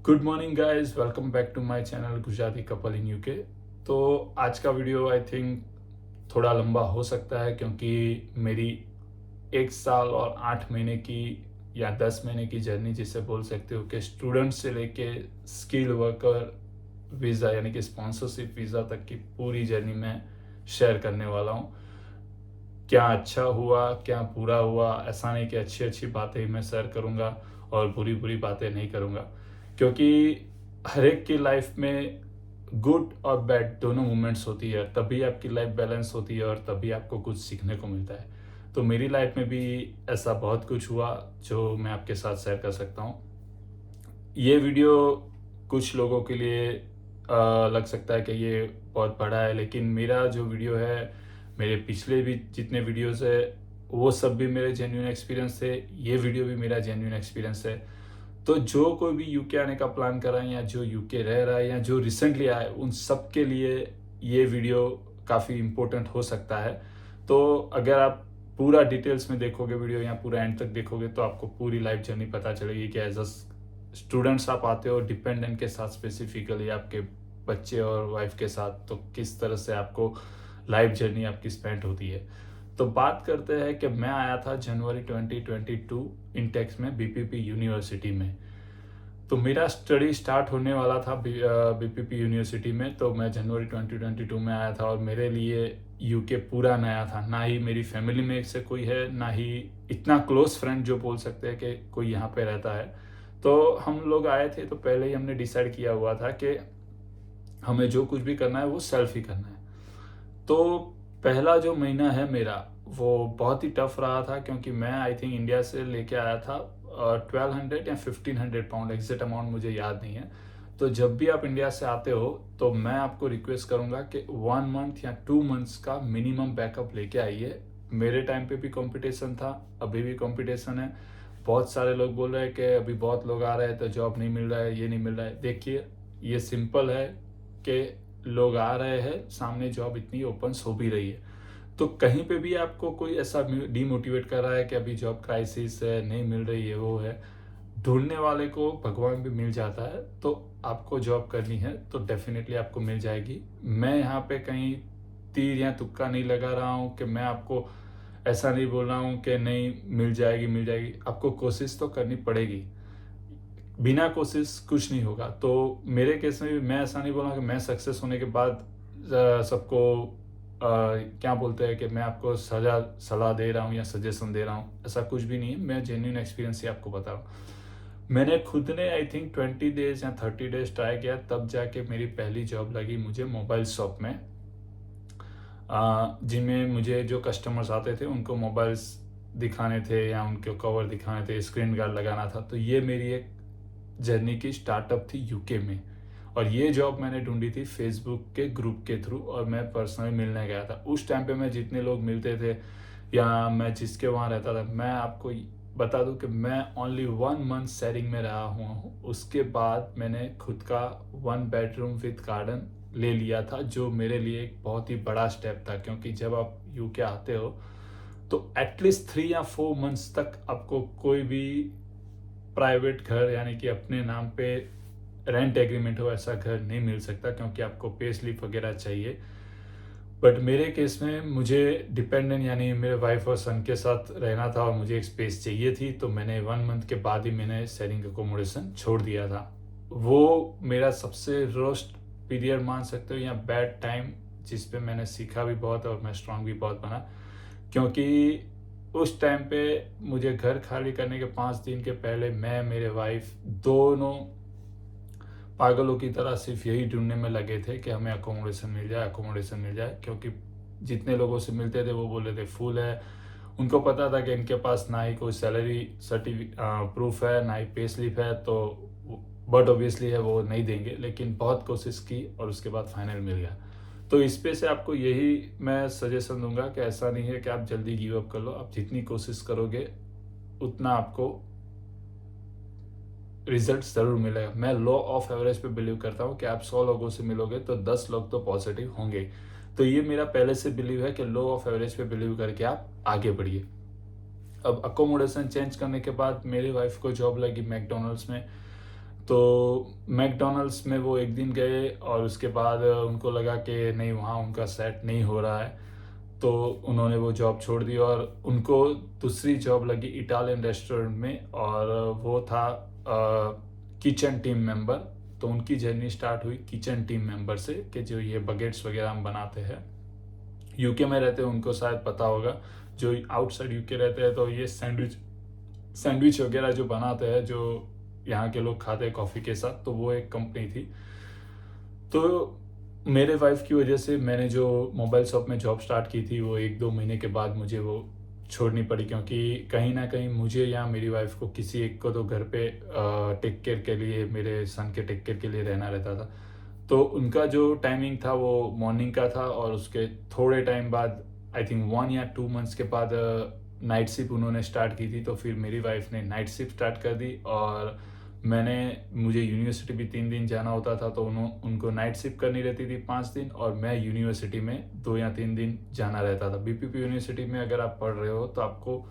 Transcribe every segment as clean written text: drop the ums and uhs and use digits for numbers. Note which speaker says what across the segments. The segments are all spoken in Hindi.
Speaker 1: Good morning guys, welcome back to my channel Gujarati couple in UK. तो आज का वीडियो आई थिंक थोड़ा लंबा हो सकता है क्योंकि मेरी 1 साल और 8 महीने की या 10 महीने की जर्नी जिसे बोल सकते हो कि स्टूडेंट से लेके स्किल वर्कर वीज़ा यानी कि स्पॉन्सरशिप वीज़ा तक की पूरी जर्नी में शेयर करने वाला हूँ। क्या अच्छा हुआ, क्या बुरा हुआ, ऐसा नहीं कि अच्छी अच्छी बातें ही मैं शेयर करूँगा और बुरी बुरी बातें नहीं करूँगा, क्योंकि हर एक की लाइफ में गुड और बैड दोनों मोमेंट्स होती है, तभी आपकी लाइफ बैलेंस होती है और तभी आपको कुछ सीखने को मिलता है। तो मेरी लाइफ में भी ऐसा बहुत कुछ हुआ जो मैं आपके साथ शेयर कर सकता हूँ। ये वीडियो कुछ लोगों के लिए लग सकता है कि ये बहुत बड़ा है, लेकिन मेरा जो वीडियो है, मेरे पिछले भी जितने वीडियोस है वो सब भी मेरे जेन्युइन एक्सपीरियंस थे। ये वीडियो भी मेरा जेन्युइन एक्सपीरियंस है। तो जो कोई भी यूके आने का प्लान कर रहा है या जो यूके रह रहा है या जो रिसेंटली आया है, उन सब के लिए ये वीडियो काफ़ी इम्पोर्टेंट हो सकता है। तो अगर आप पूरा डिटेल्स में देखोगे वीडियो या पूरा एंड तक देखोगे तो आपको पूरी लाइफ जर्नी पता चलेगी कि एज अ स्टूडेंट्स आप आते हो डिपेंडेंट के साथ, स्पेसिफिकली आपके बच्चे और वाइफ के साथ, तो किस तरह से आपको लाइफ जर्नी आपकी स्पेंड होती है। तो बात करते हैं कि मैं आया था जनवरी 2022 इंटेक्स में बीपीपी यूनिवर्सिटी में। तो मेरा स्टडी स्टार्ट होने वाला था बीपीपी यूनिवर्सिटी में, तो मैं जनवरी 2022 में आया था और मेरे लिए यूके पूरा नया था। ना ही मेरी फैमिली में एक से कोई है, ना ही इतना क्लोज फ्रेंड जो बोल सकते हैं कि कोई यहाँ पे रहता है। तो हम लोग आए थे तो पहले ही हमने डिसाइड किया हुआ था कि हमें जो कुछ भी करना है वो सेल्फ ही करना है। तो पहला जो महीना है मेरा वो बहुत ही टफ रहा था, क्योंकि मैं आई थिंक इंडिया से लेके आया था 1200 या 1500 पाउंड, एग्जैक्ट अमाउंट मुझे याद नहीं है। तो जब भी आप इंडिया से आते हो तो मैं आपको रिक्वेस्ट करूंगा कि 1 मंथ या 2 मंथ्स का मिनिमम बैकअप लेके आइए। मेरे टाइम पे भी कंपटीशन था, अभी भी कंपटीशन है। बहुत सारे लोग बोल रहे हैं कि अभी बहुत लोग आ रहे हैं तो जॉब नहीं मिल रहा है, ये नहीं मिल रहा है। देखिए, ये सिंपल है कि लोग आ रहे हैं, सामने जॉब इतनी ओपन हो भी रही है। तो कहीं पे भी आपको कोई ऐसा डीमोटिवेट कर रहा है कि अभी जॉब क्राइसिस है, नहीं मिल रही है, वो है, ढूंढने वाले को भगवान भी मिल जाता है। तो आपको जॉब करनी है तो डेफिनेटली आपको मिल जाएगी। मैं यहाँ पे कहीं तीर या तुक्का नहीं लगा रहा हूँ कि मैं आपको ऐसा नहीं बोल रहा हूँ कि नहीं मिल जाएगी, मिल जाएगी। आपको कोशिश तो करनी पड़ेगी, बिना कोशिश कुछ नहीं होगा। तो मेरे केस में भी मैं ऐसा नहीं बोला कि मैं सक्सेस होने के बाद सबको क्या बोलते हैं कि मैं आपको सलाह दे रहा हूँ या सजेशन दे रहा हूँ, ऐसा कुछ भी नहीं है। मैं जेन्युइन एक्सपीरियंस ही आपको बता रहा हूँ। मैंने खुद ने आई थिंक 20 डेज या 30 डेज ट्राई किया, तब जाके मेरी पहली जॉब लगी मुझे मोबाइल शॉप में, जिनमें मुझे जो कस्टमर्स आते थे उनको मोबाइल्स दिखाने थे या उनके कवर दिखाने थे, स्क्रीन गार्ड लगाना था। तो ये मेरी एक जर्नी की स्टार्टअप थी यूके में। और ये जॉब मैंने ढूंढी थी फेसबुक के ग्रुप के थ्रू, और मैं पर्सनली मिलने गया था। उस टाइम पे मैं जितने लोग मिलते थे या मैं जिसके वहाँ रहता था, मैं आपको बता दूं कि मैं ओनली 1 मंथ शेयरिंग में रहा हुआ हूँ। उसके बाद मैंने खुद का 1 बेडरूम विद गार्डन ले लिया था, जो मेरे लिए एक बहुत ही बड़ा स्टेप था। क्योंकि जब आप यूके आते हो तो एटलीस्ट 3 या 4 मंथ्स तक आपको कोई भी प्राइवेट घर यानी कि अपने नाम पे रेंट एग्रीमेंट हो ऐसा घर नहीं मिल सकता, क्योंकि आपको पे स्लिप वगैरह चाहिए। बट मेरे केस में मुझे डिपेंडेंट यानी मेरे वाइफ और सन के साथ रहना था और मुझे एक स्पेस चाहिए थी। तो मैंने 1 मंथ के बाद ही मैंने शेयरिंग अकोमोडेशन छोड़ दिया था। वो मेरा सबसे रोस्ट पीरियड मान सकते हो या बैड टाइम, जिस पे मैंने सीखा भी बहुत और मैं स्ट्रांग भी बहुत बना। क्योंकि उस टाइम पे मुझे घर खाली करने के 5 दिन के पहले मैं मेरे वाइफ दोनों पागलों की तरह सिर्फ यही ढूंढने में लगे थे कि हमें अकोमोडेशन मिल जाए, अकोमोडेशन मिल जाए। क्योंकि जितने लोगों से मिलते थे वो बोले थे फुल है। उनको पता था कि इनके पास ना ही कोई सैलरी सर्टिफिकेट प्रूफ है, ना ही पे स्लिप है, तो बट ऑब्वियसली है वो नहीं देंगे। लेकिन बहुत कोशिश की और उसके बाद फाइनल मिल गया। तो इस पे से आपको यही मैं सजेशन दूंगा कि ऐसा नहीं है कि आप जल्दी गिव अप कर लो। आप जितनी कोशिश करोगे उतना आपको रिजल्ट जरूर मिलेगा। मैं लॉ ऑफ एवरेज पे बिलीव करता हूँ कि आप 100 लोगों से मिलोगे तो 10 लोग तो पॉजिटिव होंगे। तो ये मेरा पहले से बिलीव है कि लॉ ऑफ एवरेज पे बिलीव करके आप आगे बढ़िए। अब अकोमोडेशन चेंज करने के बाद मेरी वाइफ को जॉब लगी मैकडोनल्ड्स में। तो मैकडोनल्ड्स में वो एक दिन गए और उसके बाद उनको लगा कि नहीं, वहाँ उनका सेट नहीं हो रहा है, तो उन्होंने वो जॉब छोड़ दी और उनको दूसरी जॉब लगी इटालियन रेस्टोरेंट में, और वो था किचन टीम मेंबर। तो उनकी जर्नी स्टार्ट हुई किचन टीम मेंबर से, कि जो ये बकेट्स वगैरह हम बनाते हैं। यूके में रहते हैं, उनको शायद पता होगा। जो आउटसाइड यूके रहते हैं तो ये सैंडविच वगैरह जो बनाते हैं, जो यहाँ के लोग खाते हैं कॉफ़ी के साथ, तो वो एक कंपनी थी। तो मेरे वाइफ की वजह से मैंने जो मोबाइल शॉप में जॉब स्टार्ट की थी, वो 1-2 महीने के बाद मुझे वो छोड़नी पड़ी, क्योंकि कहीं ना कहीं मुझे या मेरी वाइफ को किसी एक को तो घर पे टेक केयर के लिए, मेरे सन के टेक केयर के लिए रहना रहता था। तो उनका जो टाइमिंग था वो मॉर्निंग का था, और उसके थोड़े टाइम बाद, आई थिंक 1 या 2 मंथ्स के बाद नाइट शिफ्ट उन्होंने स्टार्ट की थी। तो फिर मेरी वाइफ ने नाइट शिफ्ट स्टार्ट कर दी, और मुझे यूनिवर्सिटी भी 3 दिन जाना होता था, तो उनको नाइट शिफ्ट करनी रहती थी 5 दिन, और मैं यूनिवर्सिटी में 2 या 3 दिन जाना रहता था। बीपीपी यूनिवर्सिटी में अगर आप पढ़ रहे हो तो आपको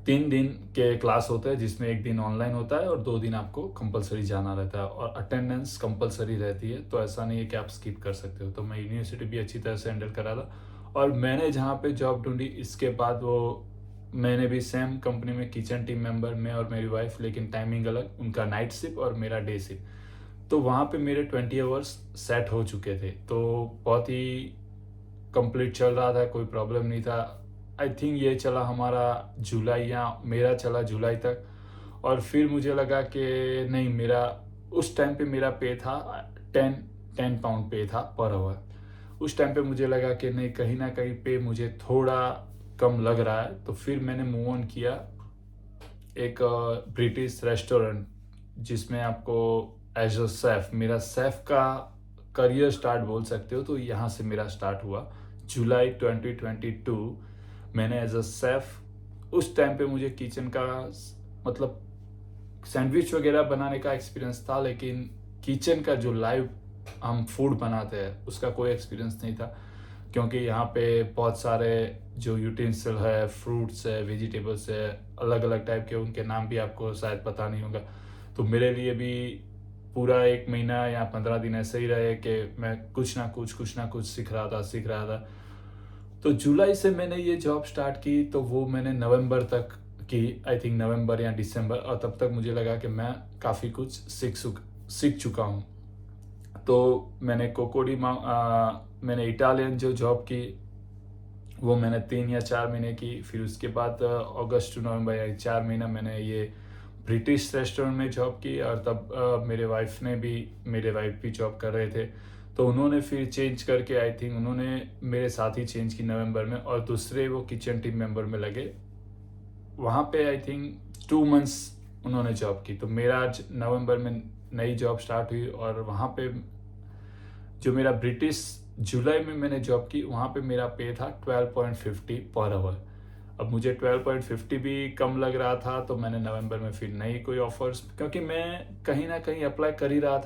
Speaker 1: 3 दिन के क्लास होते हैं, जिसमें 1 दिन ऑनलाइन होता है और 2 दिन आपको कंपलसरी जाना रहता है, और अटेंडेंस कंपलसरी रहती है। तो ऐसा नहीं है कि आप स्किप कर सकते हो। तो मैं यूनिवर्सिटी भी अच्छी तरह से हैंडल करा था, और मैंने जहाँ पे जॉब ढूंढी, इसके बाद वो मैंने भी सेम कंपनी में किचन टीम मेंबर, मैं और मेरी वाइफ, लेकिन टाइमिंग अलग, उनका नाइट शिफ्ट और मेरा डे शिफ्ट। तो वहाँ पे मेरे 20 आवर्स सेट हो चुके थे, तो बहुत ही कंप्लीट चल रहा था, कोई प्रॉब्लम नहीं था। आई थिंक ये चला हमारा जुलाई, या मेरा चला जुलाई तक। और फिर मुझे लगा कि नहीं, मेरा उस टाइम पे मेरा पे था 10 पाउंड पे था पर आवर। उस टाइम पे मुझे लगा कि नहीं, कहीं ना कहीं पे मुझे थोड़ा कम लग रहा है। तो फिर मैंने मूव ऑन किया एक ब्रिटिश रेस्टोरेंट, जिसमें आपको एज अ शेफ, मेरा शेफ का करियर स्टार्ट बोल सकते हो। तो यहाँ से मेरा स्टार्ट हुआ जुलाई 2022। मैंने एज अ शेफ, उस टाइम पे मुझे किचन का, मतलब सैंडविच वगैरह बनाने का एक्सपीरियंस था, लेकिन किचन का जो लाइव हम फूड बनाते हैं उसका कोई एक्सपीरियंस नहीं था। क्योंकि यहाँ पे बहुत सारे जो यूटेंसिल है, फ्रूट्स है, वेजिटेबल्स है, अलग अलग टाइप के, उनके नाम भी आपको शायद पता नहीं होगा। तो मेरे लिए भी पूरा 1 महीना या 15 दिन ऐसे ही रहे कि मैं कुछ ना कुछ सीख रहा था। तो जुलाई से मैंने ये जॉब स्टार्ट की, तो वो मैंने नवंबर तक की, आई थिंक नवंबर या दिसंबर, और तब तक मुझे लगा कि मैं काफ़ी कुछ सीख चुका हूँ। तो मैंने इटालियन जो जॉब की, वो मैंने 3 या 4 महीने की। फिर उसके बाद अगस्त टू नवंबर, या 4 महीना मैंने ये ब्रिटिश रेस्टोरेंट में जॉब की। और तब मेरे वाइफ भी जॉब कर रहे थे, तो उन्होंने फिर चेंज करके, आई थिंक उन्होंने मेरे साथ ही चेंज की नवंबर में, और दूसरे वो किचन टीम मेंबर में लगे। वहाँ पे आई थिंक 2 मंथ्स उन्होंने जॉब की। तो मेरा आज नवंबर में नई जॉब स्टार्ट हुई, और वहाँ पे जो मेरा ब्रिटिश जुलाई में मैंने जॉब की, वहाँ पे मेरा पे था 12.50 पर आवर। अब मुझे 12.50 भी कम लग रहा था, तो मैंने नवंबर में फिर नई कोई ऑफर्स, क्योंकि मैं कहीं ना कहीं अप्लाई कर ही रहा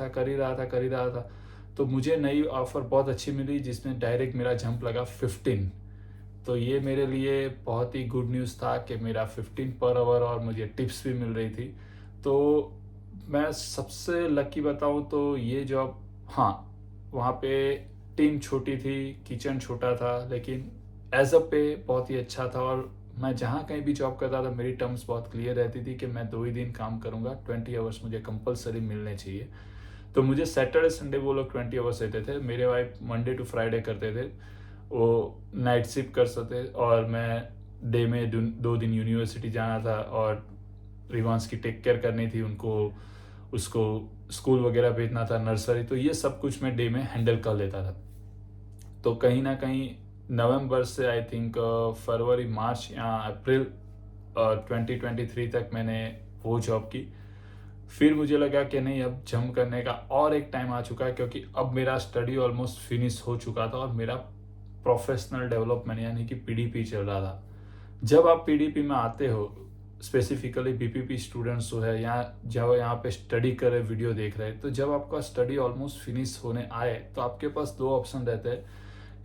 Speaker 1: था। तो मुझे नई ऑफर बहुत अच्छी मिली, जिसमें डायरेक्ट मेरा जंप लगा 15। तो ये मेरे लिए बहुत ही गुड न्यूज़ था कि मेरा 15 पर आवर, और मुझे टिप्स भी मिल रही थी। तो मैं सबसे लकी बताऊँ तो ये जॉब, हाँ, वहाँ पे टीम छोटी थी, किचन छोटा था, लेकिन एज अ पे बहुत ही अच्छा था। और मैं जहाँ कहीं भी जॉब करता था, मेरी टर्म्स बहुत क्लियर रहती थी कि मैं 2 ही दिन काम करूँगा, 20 आवर्स मुझे कंपलसरी मिलने चाहिए। तो मुझे सैटरडे संडे वो लोग 20 आवर्स देते थे। मेरे वाइफ मंडे टू फ्राइडे करते थे, वो नाइट शिफ्ट कर सकते, और मैं डे में 2 दिन यूनिवर्सिटी जाना था, और रिवांस की टेक केयर करनी थी उनको, उसको स्कूल वगैरह भेजना था, नर्सरी। तो ये सब कुछ मैं डे में हैंडल कर लेता था। तो कहीं ना कहीं नवंबर से आई थिंक फरवरी, मार्च या अप्रैल 2023 तक मैंने वो जॉब की। फिर मुझे लगा कि नहीं, अब जंप करने का और एक टाइम आ चुका है, क्योंकि अब मेरा स्टडी ऑलमोस्ट फिनिश हो चुका था, और मेरा प्रोफेशनल डेवलपमेंट यानी कि पीडीपी चल रहा था। जब आप पीडीपी में आते हो, स्पेसिफिकली बीपीपी स्टूडेंट्स जो है, या जब यहाँ पे स्टडी कर रहे, वीडियो देख रहे हैं, तो जब आपका स्टडी ऑलमोस्ट फिनिश होने आए, तो आपके पास 2 ऑप्शन रहते हैं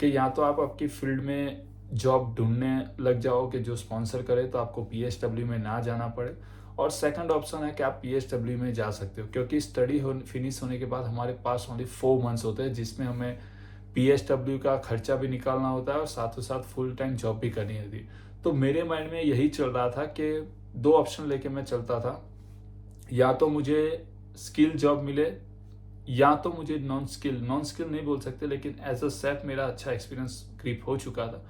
Speaker 1: कि या तो आप आपकी फील्ड में जॉब ढूंढने लग जाओ कि जो स्पॉन्सर करे, तो आपको पीएसडब्ल्यू में ना जाना पड़े, और सेकंड ऑप्शन है कि आप PSW में जा सकते हो, क्योंकि स्टडी फिनिश होने के बाद हमारे पास ओनली 4 मंथ्स होते हैं जिसमें हमें PSW का खर्चा भी निकालना होता है और साथों साथ फुल टाइम जॉब भी करनी होती है। तो मेरे माइंड में यही चल रहा था कि 2 ऑप्शन लेके मैं चलता था, या तो मुझे स्किल जॉब मिले या तो मुझे नॉन स्किल नहीं बोल सकते, लेकिन एज अ शेफ मेरा अच्छा एक्सपीरियंस क्रीप हो चुका था,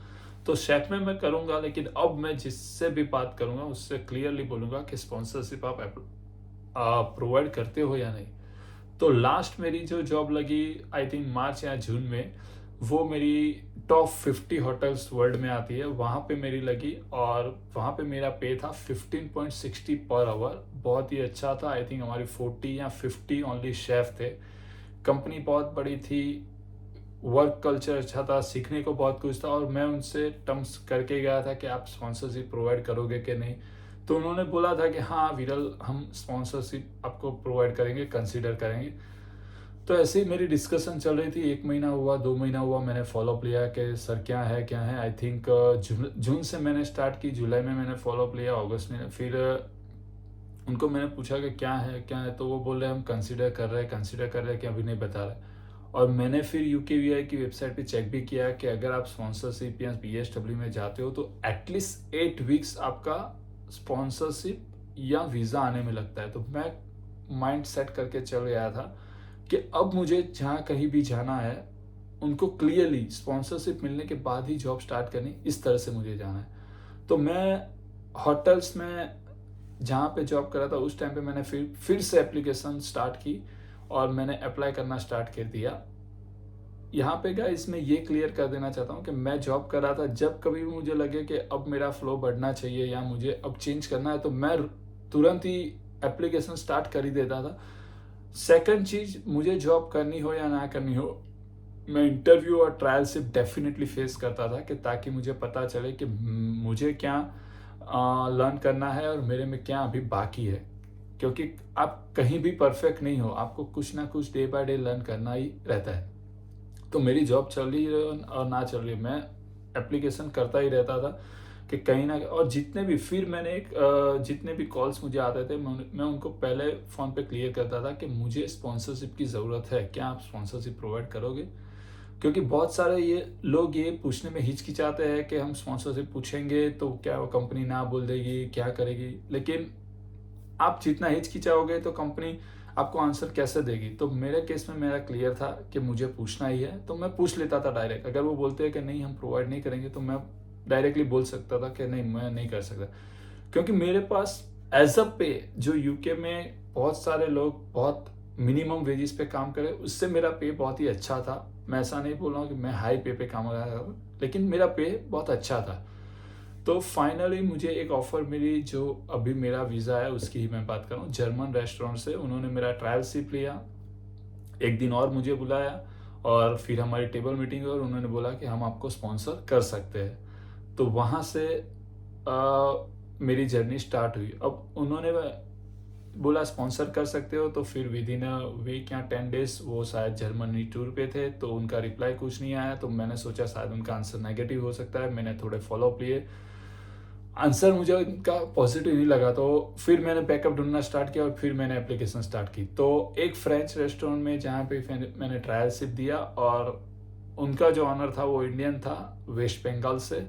Speaker 1: तो शेफ में मैं करूंगा। लेकिन अब मैं जिससे भी बात करूंगा उससे क्लियरली बोलूंगा कि स्पॉन्सरशिप आप प्रोवाइड करते हो या नहीं। तो लास्ट मेरी जो जॉब लगी आई थिंक मार्च या जून में, वो मेरी टॉप 50 होटल्स वर्ल्ड में आती है, वहाँ पे मेरी लगी और वहाँ पे मेरा पे था 15.60 पर आवर। बहुत ही अच्छा था। आई थिंक हमारी 40 या 50 ओनली शेफ थे। कंपनी बहुत बड़ी थी, वर्क कल्चर अच्छा था, सीखने को बहुत कुछ था, और मैं उनसे टर्म्स करके गया था कि आप स्पॉन्सरशिप प्रोवाइड करोगे कि नहीं। तो उन्होंने बोला था कि हाँ विरल, हम स्पॉन्सरशिप आपको प्रोवाइड करेंगे, कंसीडर करेंगे। तो ऐसे ही मेरी डिस्कशन चल रही थी। 1 महीना हुआ, 2 महीना हुआ, मैंने फॉलोअप लिया कि सर क्या है। आई थिंक जून से मैंने स्टार्ट की, जुलाई में मैंने फॉलोअप लिया, अगस्त में फिर उनको मैंने पूछा कि क्या है, तो वो बोल रहे हम कंसिडर कर रहे हैं कि अभी नहीं बता रहे। और मैंने फिर UKVI की वेबसाइट पे चेक भी किया कि अगर आप स्पॉन्सरशिप या PSW में जाते हो तो एटलीस्ट 8 वीक्स आपका स्पॉन्सरशिप या वीज़ा आने में लगता है। तो मैं माइंड सेट करके चल गया था कि अब मुझे जहाँ कहीं भी जाना है उनको क्लियरली स्पॉन्सरशिप मिलने के बाद ही जॉब स्टार्ट करनी, इस तरह से मुझे जाना है। तो मैं होटल्स में जहाँ पे जॉब कर रहा था उस टाइम पे मैंने फिर से एप्लीकेशन स्टार्ट की और मैंने अप्लाई करना स्टार्ट कर दिया। यहाँ पे गाइस मैं ये क्लियर कर देना चाहता हूँ कि मैं जॉब कर रहा था, जब कभी भी मुझे लगे कि अब मेरा फ्लो बढ़ना चाहिए या मुझे अब चेंज करना है तो मैं तुरंत ही एप्लीकेशन स्टार्ट कर ही देता था। सेकंड चीज, मुझे जॉब करनी हो या ना करनी हो, मैं इंटरव्यू और ट्रायल सिर्फ डेफिनेटली फेस करता था कि ताकि मुझे पता चले कि मुझे क्या लर्न करना है और मेरे में क्या अभी बाकी है। क्योंकि आप कहीं भी परफेक्ट नहीं हो, आपको कुछ ना कुछ डे बाय डे लर्न करना ही रहता है। तो मेरी जॉब चल रही है और ना चल रही, मैं एप्लीकेशन करता ही रहता था कि कहीं ना, और जितने भी फिर मैंने जितने भी कॉल्स मुझे आते थे मैं उनको पहले फ़ोन पे क्लियर करता था कि मुझे स्पॉन्सरशिप की ज़रूरत है, क्या आप स्पॉन्सरशिप प्रोवाइड करोगे। क्योंकि बहुत सारे ये लोग ये पूछने में हिचकिचाते हैं कि हम स्पॉन्सरशिप पूछेंगे तो क्या वो कंपनी ना बोल देगी, क्या करेगी। लेकिन आप जितना हिचकिचाओगे तो कंपनी आपको आंसर कैसे देगी। तो मेरे केस में मेरा क्लियर था कि मुझे पूछना ही है, तो मैं पूछ लेता था डायरेक्ट। अगर वो बोलते हैं कि नहीं हम प्रोवाइड नहीं करेंगे तो मैं डायरेक्टली बोल सकता था कि नहीं मैं नहीं कर सकता। क्योंकि मेरे पास एज अ पे जो यूके में बहुत सारे लोग बहुत मिनिमम वेजेस पे काम करे, उससे मेरा पे बहुत ही अच्छा था। मैं ऐसा नहीं बोल रहा हूँ कि मैं हाई पे काम कर रहा था, लेकिन मेरा पे बहुत अच्छा था। तो फाइनली मुझे एक ऑफर मिली, जो अभी मेरा वीज़ा है उसकी ही मैं बात कर रहा हूँ, जर्मन रेस्टोरेंट से। उन्होंने मेरा ट्रायल शिप लिया, एक दिन और मुझे बुलाया और फिर हमारी टेबल मीटिंग और उन्होंने बोला कि हम आपको स्पॉन्सर कर सकते हैं। तो वहाँ से मेरी जर्नी स्टार्ट हुई। अब उन्होंने बोला स्पॉन्सर कर सकते हो, तो फिर विद इन अ वीक या 10 डेज वो शायद जर्मनी टूर पे थे, तो उनका रिप्लाई कुछ नहीं आया। तो मैंने सोचा शायद उनका आंसर नेगेटिव हो सकता है। मैंने थोड़े फॉलोअप लिए, आंसर मुझे इनका पॉजिटिव नहीं लगा, तो फिर मैंने बैकअप ढूंढना स्टार्ट किया और फिर मैंने एप्लीकेशन स्टार्ट की। तो एक फ्रेंच रेस्टोरेंट में जहाँ पे मैंने ट्रायल शिप दिया, और उनका जो ऑनर था वो इंडियन था, वेस्ट बंगाल से।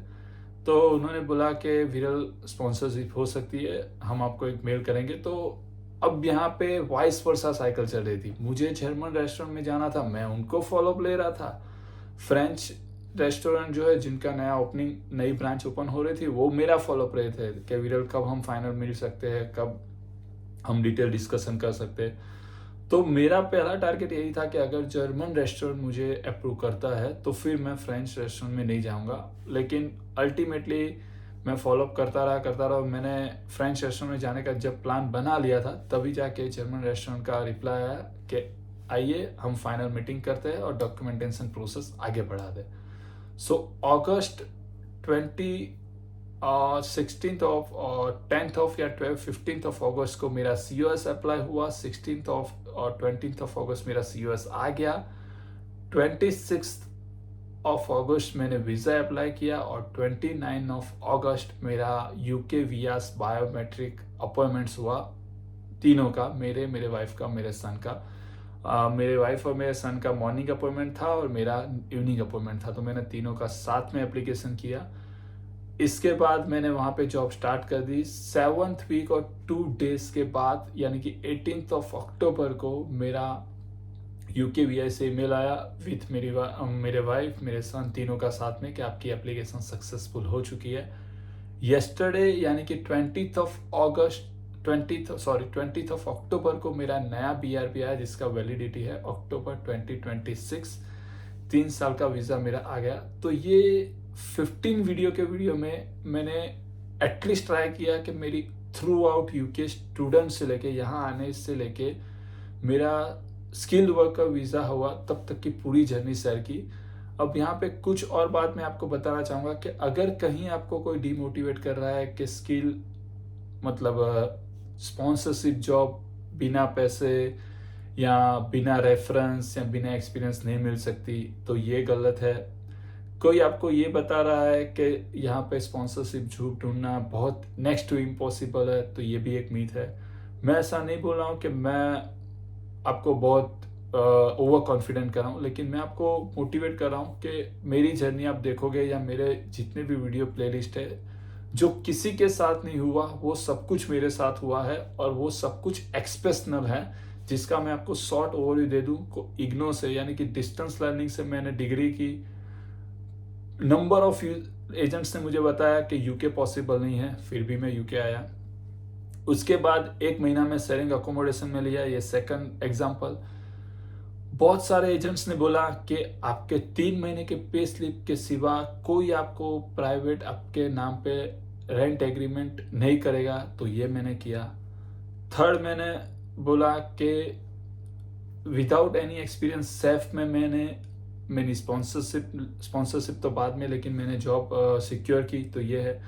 Speaker 1: तो उन्होंने बोला कि विरल स्पॉन्सरशिप हो सकती है, हम आपको एक मेल करेंगे। तो अब यहाँ पे वाइस वर्सा साइकिल चल रही थी। मुझे जर्मन रेस्टोरेंट में जाना था, मैं उनको फॉलोअप ले रहा था। फ्रेंच रेस्टोरेंट जो है जिनका नई ब्रांच ओपन हो रही थी, वो मेरा फॉलोअप रहे थे कि विरल कब हम फाइनल मिल सकते हैं, कब हम डिटेल डिस्कशन कर सकते हैं। तो मेरा पहला टारगेट यही था कि अगर जर्मन रेस्टोरेंट मुझे अप्रूव करता है तो फिर मैं फ्रेंच रेस्टोरेंट में नहीं जाऊंगा। लेकिन अल्टीमेटली मैं फॉलोअप करता रहा और मैंने फ्रेंच रेस्टोरेंट में जाने का जब प्लान बना लिया था, तभी जाके जर्मन रेस्टोरेंट का रिप्लाई आया कि आइए हम फाइनल मीटिंग करते हैं और डॉक्यूमेंटेशन प्रोसेस आगे बढ़ा दें। सो अगस्त 16th ऑफ और 10th ऑफ या 15th ऑफ अगस्त को मेरा COS अप्लाई हुआ। 16th ऑफ और 20th ऑफ अगस्त मेरा COS आ गया। 26th ऑफ अगस्त मैंने वीज़ा अप्लाई किया और 29 ऑफ अगस्त मेरा UK वियास बायोमेट्रिक अपॉइंटमेंट्स हुआ तीनों का, मेरे वाइफ का, मेरे सन का। मेरे वाइफ और मेरे सन का मॉर्निंग अपॉइंटमेंट था और मेरा इवनिंग अपॉइंटमेंट था, तो मैंने तीनों का साथ में एप्लीकेशन किया। इसके बाद मैंने वहाँ पे जॉब स्टार्ट कर दी। 7th वीक और 2 डेज के बाद यानी कि 18th ऑफ अक्टूबर को मेरा UKVI से ईमेल आया विथ मेरे वाइफ, मेरे सन तीनों का साथ में कि आपकी एप्लीकेशन सक्सेसफुल हो चुकी है। येस्टरडे यानी कि 20th ऑफ अक्टूबर को मेरा नया BRP आया जिसका वैलिडिटी है अक्टूबर 2026। 3 साल का वीज़ा मेरा आ गया। तो ये 15 वीडियो में मैंने एटलीस्ट ट्राई किया कि मेरी थ्रू आउट UK स्टूडेंट से लेके यहाँ आने से लेके मेरा स्किल्ड वर्कर वीज़ा हुआ तब तक की पूरी जर्नी शेयर की। अब यहाँ पे कुछ और बात मैं आपको बताना चाहूँगा कि अगर कहीं आपको कोई डिमोटिवेट कर रहा है कि स्किल मतलब स्पॉन्सरशिप जॉब बिना पैसे या बिना रेफरेंस या बिना एक्सपीरियंस नहीं मिल सकती, तो ये गलत है। कोई आपको ये बता रहा है कि यहाँ पे स्पॉन्सरशिप झूठ ढूंढना बहुत नेक्स्ट टू इम्पॉसिबल है, तो ये भी एक मीथ है। मैं ऐसा नहीं बोल रहा हूँ कि मैं आपको बहुत ओवर कॉन्फिडेंट कर रहा हूँ, लेकिन मैं आपको मोटिवेट कर रहा हूँ कि मेरी जर्नी आप देखोगे या मेरे जितने भी वीडियो प्लेलिस्ट है, जो किसी के साथ नहीं हुआ वो सब कुछ मेरे साथ हुआ है और वो सब कुछ एक्सप्रेशनल है, जिसका मैं आपको शॉर्ट ओवरव्यू दे दूँ। इग्नो से यानी कि डिस्टेंस लर्निंग से मैंने डिग्री की। नंबर ऑफ एजेंट्स ने मुझे बताया कि UK पॉसिबल नहीं है, फिर भी मैं UK आया। उसके बाद 1 महीना में शेयरिंग अकोमोडेशन में लिया, ये सेकंड एग्जांपल। बहुत सारे एजेंट्स ने बोला कि आपके 3 महीने के पे स्लिप के सिवा कोई आपको प्राइवेट आपके नाम पे रेंट एग्रीमेंट नहीं करेगा, तो ये मैंने किया। थर्ड मैंने बोला कि विदाउट एनी एक्सपीरियंस सेफ में मैंने स्पॉन्सरशिप तो बाद में, लेकिन मैंने जॉब सिक्योर की, तो ये है।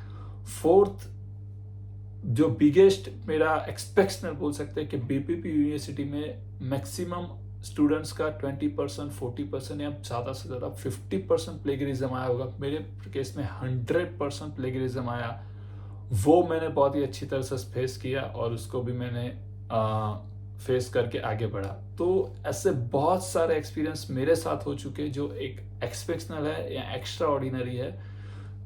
Speaker 1: फोर्थ जो बिगेस्ट मेरा एक्सपेक्शनल बोल सकते हैं कि BPP यूनिवर्सिटी में मैक्सिमम स्टूडेंट्स का 20%, 40% या ज़्यादा से ज़्यादा 50% प्लेगरिज्म आया होगा। मेरे केस में 100% प्लेगरिज्म आया। वो मैंने बहुत ही अच्छी तरह से फेस किया और उसको भी मैंने फेस करके आगे बढ़ा। तो ऐसे बहुत सारे एक्सपीरियंस मेरे साथ हो चुके जो एक एक्सपेक्शनल है या एक्स्ट्रा ऑर्डिनरी है।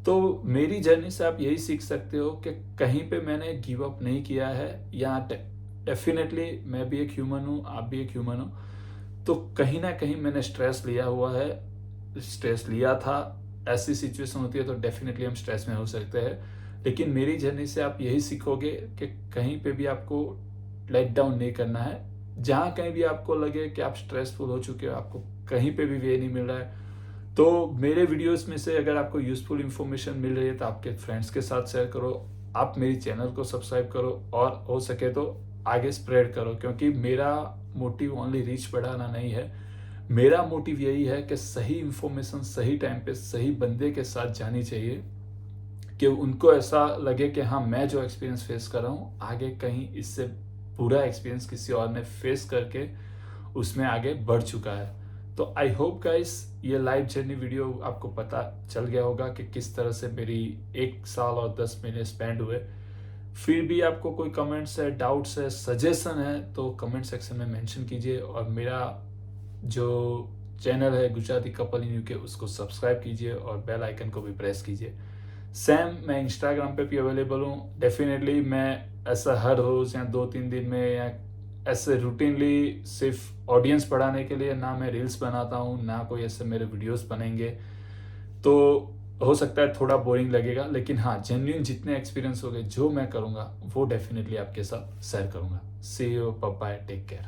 Speaker 1: तो मेरी जर्नी से आप यही सीख सकते हो कि कहीं पे मैंने गिव अप नहीं किया है, या डेफिनेटली मैं भी एक ह्यूमन हूँ, आप भी एक ह्यूमन हो, तो कहीं ना कहीं मैंने स्ट्रेस लिया हुआ है, स्ट्रेस लिया था। ऐसी सिचुएशन होती है तो डेफिनेटली हम स्ट्रेस में हो सकते हैं, लेकिन मेरी जर्नी से आप यही सीखोगे कि कहीं पे भी आपको लेट डाउन नहीं करना है। जहाँ कहीं भी आपको लगे कि आप स्ट्रेसफुल हो चुके हो, आपको कहीं पे भी वे नहीं मिल रहा है, तो मेरे वीडियोस में से अगर आपको यूजफुल इंफॉर्मेशन मिल रही है तो आपके फ्रेंड्स के साथ शेयर करो, आप मेरी चैनल को सब्सक्राइब करो और हो सके तो आगे स्प्रेड करो, क्योंकि मेरा मोटिव ओनली रीच बढ़ाना नहीं है। मेरा मोटिव यही है कि सही इंफॉर्मेशन सही टाइम पे सही बंदे के साथ जानी चाहिए कि उनको ऐसा लगे कि हाँ, मैं जो एक्सपीरियंस फेस कर रहा हूँ आगे कहीं इससे पूरा एक्सपीरियंस किसी और ने फेस करके उसमें आगे बढ़ चुका है। तो आई होप गाइस ये लाइव जर्नी वीडियो आपको पता चल गया होगा कि किस तरह से मेरी 1 साल और 10 महीने स्पेंड हुए। फिर भी आपको कोई कमेंट्स है, डाउट्स है, सजेशन है तो कमेंट सेक्शन में मेंशन कीजिए, और मेरा जो चैनल है गुजराती कपल इन यूके उसको सब्सक्राइब कीजिए और बेल आइकन को भी प्रेस कीजिए। सेम मैं इंस्टाग्राम पे भी अवेलेबल हूँ। डेफिनेटली मैं ऐसा हर रोज़ या 2-3 दिन में या ऐसे रूटीनली सिर्फ ऑडियंस बढ़ाने के लिए ना मैं रील्स बनाता हूँ, ना कोई ऐसे मेरे वीडियोस बनेंगे, तो हो सकता है थोड़ा बोरिंग लगेगा, लेकिन हाँ, जेन्युइन जितने एक्सपीरियंस हो गए जो मैं करूँगा वो डेफिनेटली आपके साथ शेयर करूँगा। सी यू, बाय, टेक केयर।